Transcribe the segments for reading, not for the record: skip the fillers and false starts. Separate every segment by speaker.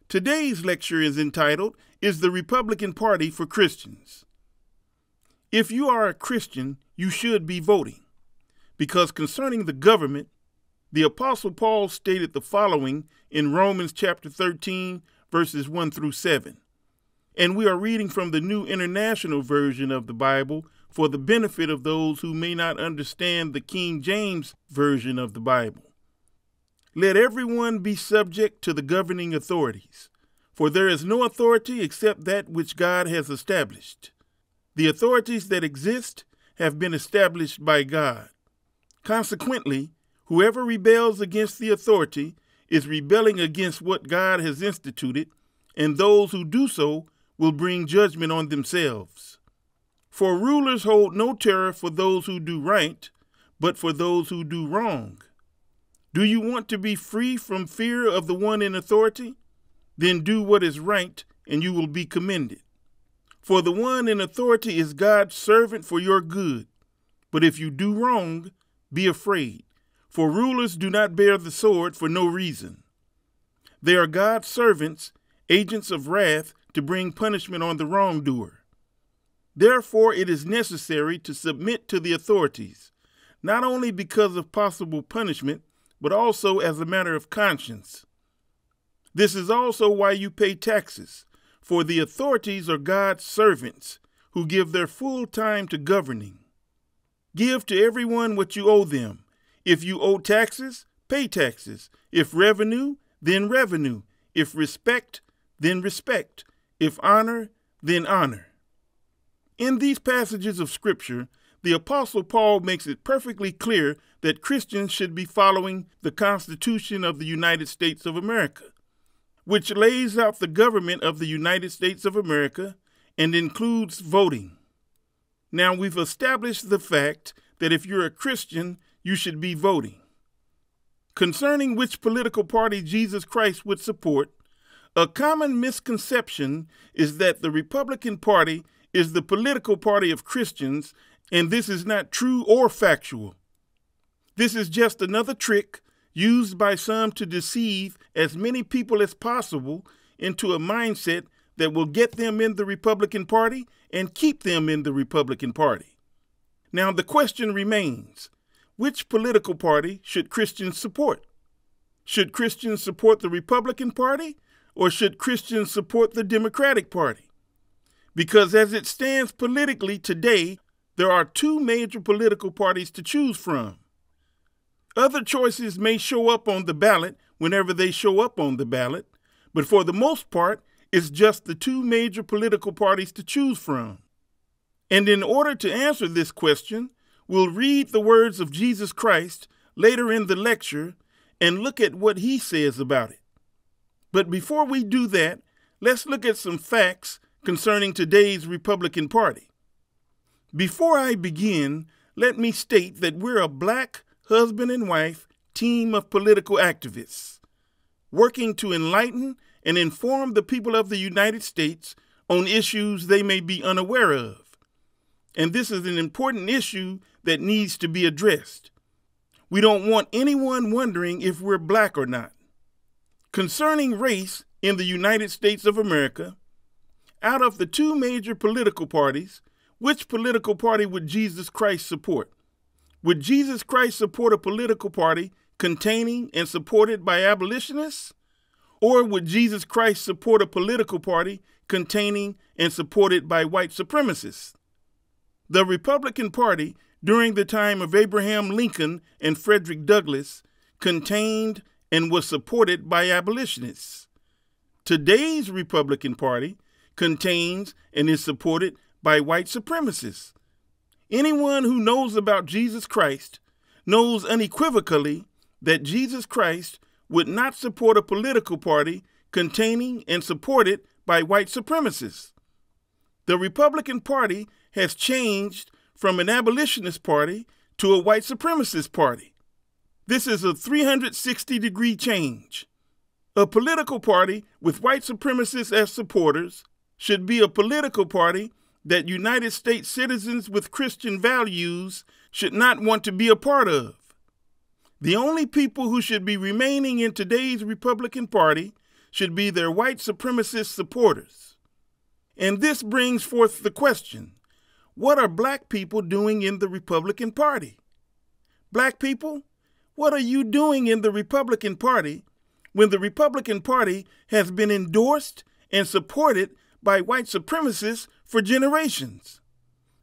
Speaker 1: Today's lecture is entitled, Is the Republican Party for Christians? If you are a Christian, you should be voting, because concerning the government, the Apostle Paul stated the following in Romans chapter 13, verses 1 through 7. And we are reading from the New International Version of the Bible for the benefit of those who may not understand the King James Version of the Bible. Let everyone be subject to the governing authorities, for there is no authority except that which God has established. The authorities that exist have been established by God. Consequently, whoever rebels against the authority is rebelling against what God has instituted, and those who do so will bring judgment on themselves. For rulers hold no terror for those who do right, but for those who do wrong. Do you want to be free from fear of the one in authority? Then do what is right, and you will be commended. For the one in authority is God's servant for your good. But if you do wrong, be afraid, for rulers do not bear the sword for no reason. They are God's servants, agents of wrath, to bring punishment on the wrongdoer. Therefore, it is necessary to submit to the authorities, not only because of possible punishment, but also as a matter of conscience. This is also why you pay taxes, for the authorities are God's servants who give their full time to governing. Give to everyone what you owe them. If you owe taxes, pay taxes. If revenue, then revenue. If respect, then respect. If honor, then honor. In these passages of Scripture, the Apostle Paul makes it perfectly clear that Christians should be following the Constitution of the United States of America, which lays out the government of the United States of America and includes voting. Now, we've established the fact that if you're a Christian, you should be voting. Concerning which political party Jesus Christ would support, a common misconception is that the Republican Party is the political party of Christians, and this is not true or factual. This is just another trick used by some to deceive as many people as possible into a mindset that will get them in the Republican Party and keep them in the Republican Party. Now, the question remains, which political party should Christians support? Should Christians support the Republican Party, or should Christians support the Democratic Party? Because as it stands politically today, there are two major political parties to choose from. Other choices may show up on the ballot whenever they show up on the ballot, but for the most part, it's just the two major political parties to choose from. And in order to answer this question, we'll read the words of Jesus Christ later in the lecture and look at what he says about it. But before we do that, let's look at some facts concerning today's Republican Party. Before I begin, let me state that we're a black husband and wife team of political activists working to enlighten and inform the people of the United States on issues they may be unaware of. And this is an important issue that needs to be addressed. We don't want anyone wondering if we're black or not. Concerning race in the United States of America, out of the two major political parties, which political party would Jesus Christ support? Would Jesus Christ support a political party containing and supported by abolitionists? Or would Jesus Christ support a political party containing and supported by white supremacists? The Republican Party, during the time of Abraham Lincoln and Frederick Douglass, contained and was supported by abolitionists. Today's Republican Party contains and is supported by white supremacists. Anyone who knows about Jesus Christ knows unequivocally that Jesus Christ would not support a political party containing and supported by white supremacists. The Republican Party has changed from an abolitionist party to a white supremacist party. This is a 360-degree change. A political party with white supremacists as supporters should be a political party that United States citizens with Christian values should not want to be a part of. The only people who should be remaining in today's Republican Party should be their white supremacist supporters. And this brings forth the question, what are black people doing in the Republican Party? Black people, what are you doing in the Republican Party when the Republican Party has been endorsed and supported by white supremacists for generations?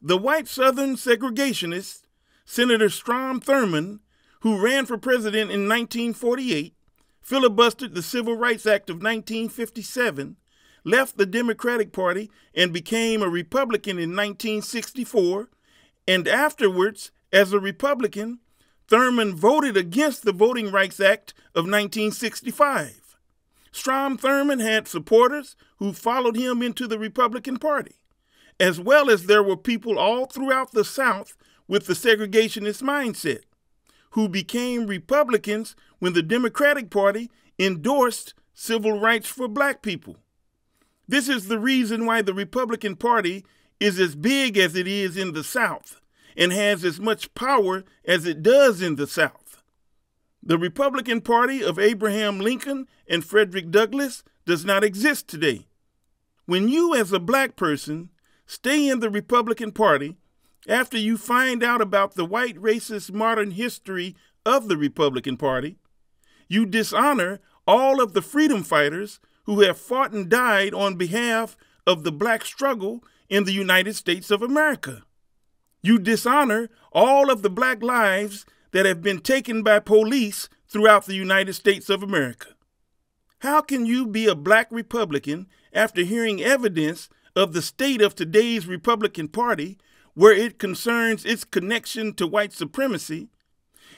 Speaker 1: The white Southern segregationist, Senator Strom Thurmond, who ran for president in 1948, filibustered the Civil Rights Act of 1957, left the Democratic Party and became a Republican in 1964, and afterwards, as a Republican, Thurmond voted against the Voting Rights Act of 1965. Strom Thurmond had supporters who followed him into the Republican Party, as well as there were people all throughout the South with the segregationist mindset, who became Republicans when the Democratic Party endorsed civil rights for black people. This is the reason why the Republican Party is as big as it is in the South and has as much power as it does in the South. The Republican Party of Abraham Lincoln and Frederick Douglass does not exist today. When you, as a black person, stay in the Republican Party after you find out about the white racist modern history of the Republican Party, you dishonor all of the freedom fighters who have fought and died on behalf of the black struggle in the United States of America. You dishonor all of the black lives that have been taken by police throughout the United States of America. How can you be a black Republican after hearing evidence of the state of today's Republican Party where it concerns its connection to white supremacy?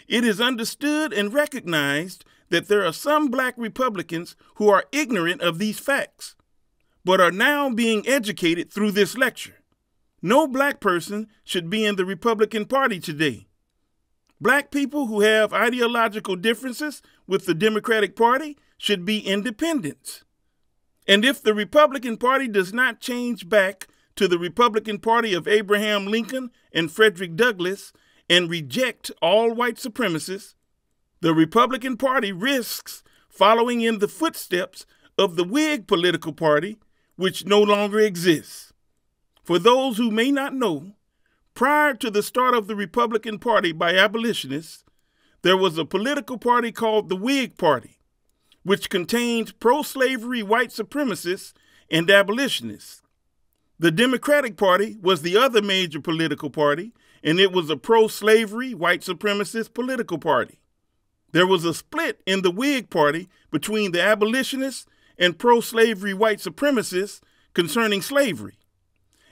Speaker 1: It is understood and recognized that there are some black Republicans who are ignorant of these facts, but are now being educated through this lecture. No black person should be in the Republican Party today. Black people who have ideological differences with the Democratic Party should be independents. And if the Republican Party does not change back to the Republican Party of Abraham Lincoln and Frederick Douglass and reject all white supremacists, the Republican Party risks following in the footsteps of the Whig political party, which no longer exists. For those who may not know, prior to the start of the Republican Party by abolitionists, there was a political party called the Whig Party, which contained pro-slavery white supremacists and abolitionists. The Democratic Party was the other major political party, and it was a pro-slavery white supremacist political party. There was a split in the Whig Party between the abolitionists and pro-slavery white supremacists concerning slavery.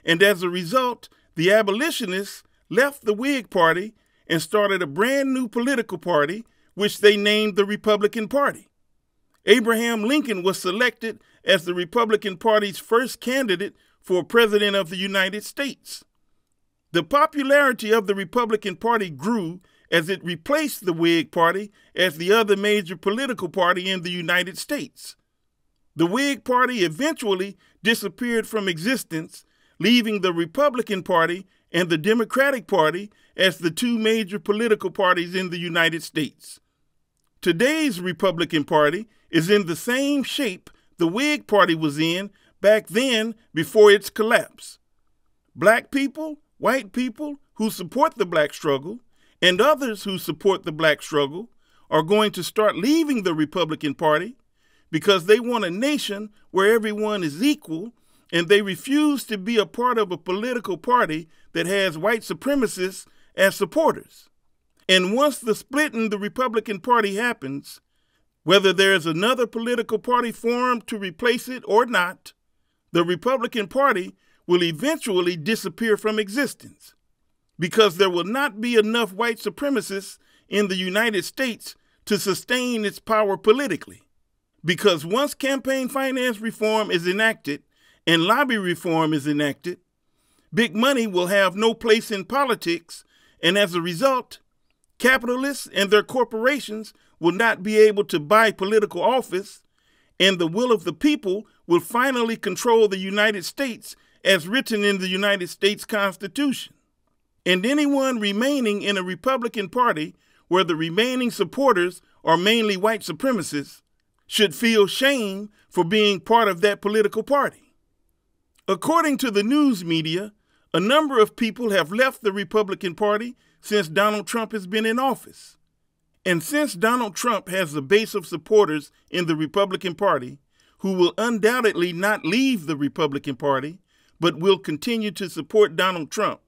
Speaker 1: And as a result, the abolitionists left the Whig Party and started a brand new political party, which they named the Republican Party. Abraham Lincoln was selected as the Republican Party's first candidate for President of the United States. The popularity of the Republican Party grew as it replaced the Whig Party as the other major political party in the United States. The Whig Party eventually disappeared from existence, leaving the Republican Party and the Democratic Party as the two major political parties in the United States. Today's Republican Party is in the same shape the Whig Party was in back then before its collapse. Black people, white people who support the black struggle, and others who support the black struggle are going to start leaving the Republican Party because they want a nation where everyone is equal, and they refuse to be a part of a political party that has white supremacists as supporters. And once the split in the Republican Party happens, whether there's another political party formed to replace it or not, the Republican Party will eventually disappear from existence because there will not be enough white supremacists in the United States to sustain its power politically. Because once campaign finance reform is enacted and lobby reform is enacted, big money will have no place in politics, and as a result, capitalists and their corporations will not be able to buy political office, and the will of the people will finally control the United States as written in the United States Constitution. And anyone remaining in a Republican Party where the remaining supporters are mainly white supremacists should feel shame for being part of that political party. According to the news media, a number of people have left the Republican Party since Donald Trump has been in office. And since Donald Trump has a base of supporters in the Republican Party who will undoubtedly not leave the Republican Party, but will continue to support Donald Trump,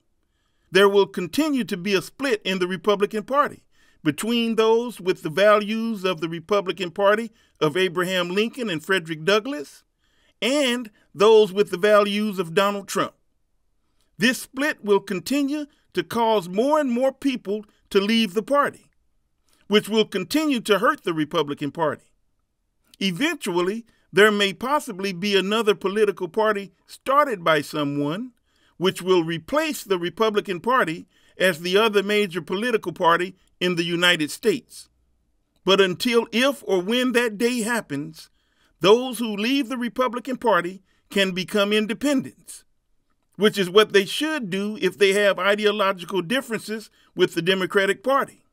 Speaker 1: there will continue to be a split in the Republican Party between those with the values of the Republican Party of Abraham Lincoln and Frederick Douglass and those with the values of Donald Trump. This split will continue to cause more and more people to leave the party, which will continue to hurt the Republican Party. Eventually, there may possibly be another political party started by someone which will replace the Republican Party as the other major political party in the United States. But until if or when that day happens, those who leave the Republican Party can become independents, which is what they should do if they have ideological differences with the Democratic Party.